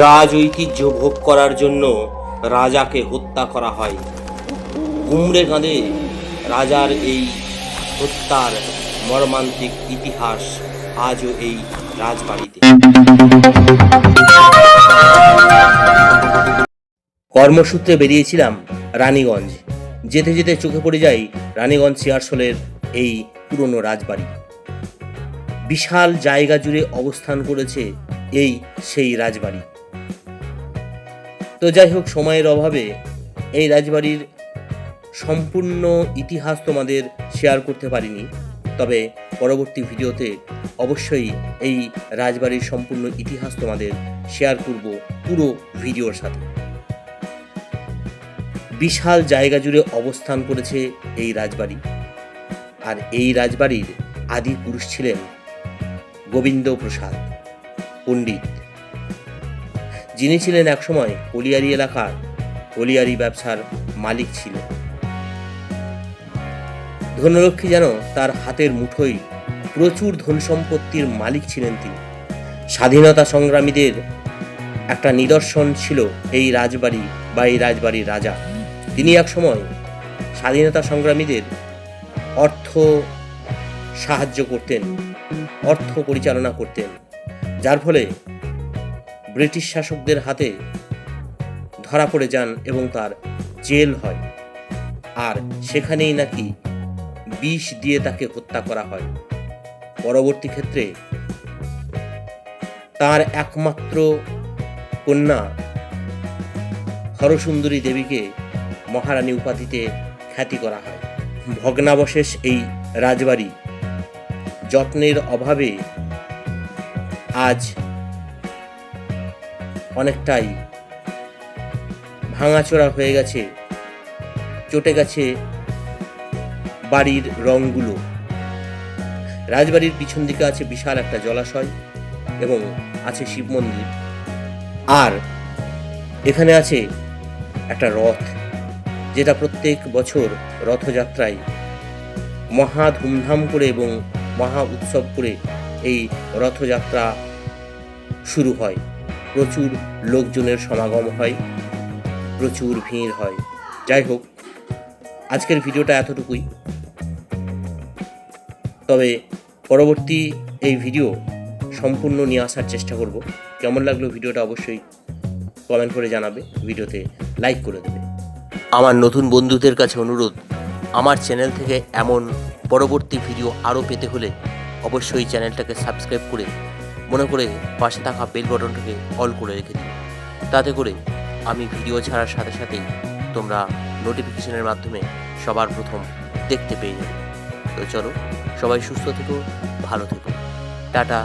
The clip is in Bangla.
রাজ ঐতিহ্য ভোগ করার জন্য রাজাকে হত্যা করা হয়। কুমড়ে কাঁধে রাজার এই হত্যার মর্মান্তিক ইতিহাস আজও এই রাজবাড়িতে। কর্মসূত্রে বেরিয়েছিলাম রানীগঞ্জ। যেতে যেতে চোখে পড়ে যায় রানীগঞ্জ চেয়ারশোলের এই পুরনো রাজবাড়ি। বিশাল জায়গা জুড়ে অবস্থান করেছে এই সেই রাজবাড়ি। তো যাই হোক, সময়ের অভাবে এই রাজবাড়ির সম্পূর্ণ ইতিহাস তোমাদের শেয়ার করতে পারিনি, তবে পরবর্তী ভিডিওতে অবশ্যই এই রাজবাড়ির সম্পূর্ণ ইতিহাস তোমাদের শেয়ার করব পুরো ভিডিওর সাথে। বিশাল জায়গা জুড়ে অবস্থান করেছে এই রাজবাড়ি, আর এই রাজবাড়ির আদি পুরুষ ছিলেন গোবিন্দ প্রসাদ পণ্ডিত, যিনি ছিলেন একসময় কলিয়ারি এলাকার কলিয়ারি ব্যবসার মালিক ছিল। ধনলক্ষ্মী যেন তার হাতের মুঠোয় প্রচুর ধন সম্পত্তির মালিক ছিলেন তিনি। স্বাধীনতা সংগ্রামীদের একটা নিদর্শন ছিল এই রাজবাড়ি বা এই রাজবাড়ির রাজা। তিনি একসময় স্বাধীনতা সংগ্রামীদের অর্থ সাহায্য করতেন, অর্থ পরিচালনা করতেন, যার ফলে ব্রিটিশ শাসকদের হাতে ধরা পড়ে যান এবং তার জেল হয়। আর সেখানেই নাকি বিষ দিয়ে তাকে হত্যা করা হয়। পরবর্তী ক্ষেত্রে তার একমাত্র কন্যা হরসুন্দরী দেবীকে মহারানী উপাধিতে খ্যাতি করা হয়। ভগ্নাবশেষ এই রাজবাড়ি যত্নের অভাবে আজ অনেকটাই ভাঙাচোরা হয়ে গেছে, চটে গেছে বাড়ির রংগুলো। রাজবাড়ির পিছন দিকে আছে বিশাল একটা জলাশয় এবং আছে শিব মন্দির, আর এখানে আছে একটা রথ, যেটা প্রত্যেক বছর রথযাত্রায় মহা ধুমধাম করে এবং মহা উৎসব করে এই রথযাত্রা শুরু হয়। প্রচুর লোকজনের সমাগম হয়, প্রচুর ভিড় হয়। যাই হোক, আজকের ভিডিওটা এতটুকুই। তবে পরবর্তী এই ভিডিও সম্পূর্ণ নিয়ে আসার চেষ্টা করব। কেমন লাগলো ভিডিওটা অবশ্যই কমেন্ট করে জানাবে, ভিডিওতে লাইক করে দেবে। আমার নতুন বন্ধুদের কাছে অনুরোধ, আমার চ্যানেল থেকে এমন পরবর্তী ভিডিও আরও পেতে হলে অবশ্যই চ্যানেলটাকে সাবস্ক্রাইব করে মনে করে পাশে থাকা বেল বাটনটাকে অল করে রেখে দিন। তাতে করে আমি ভিডিও ছাড়ার সাথে সাথেই তোমরা নোটিফিকেশনের মাধ্যমে সবার প্রথম দেখতে পেয়ে যাবে। তো চলো, সবাই সুস্থ থেকো, ভালো থেকো, টাটা।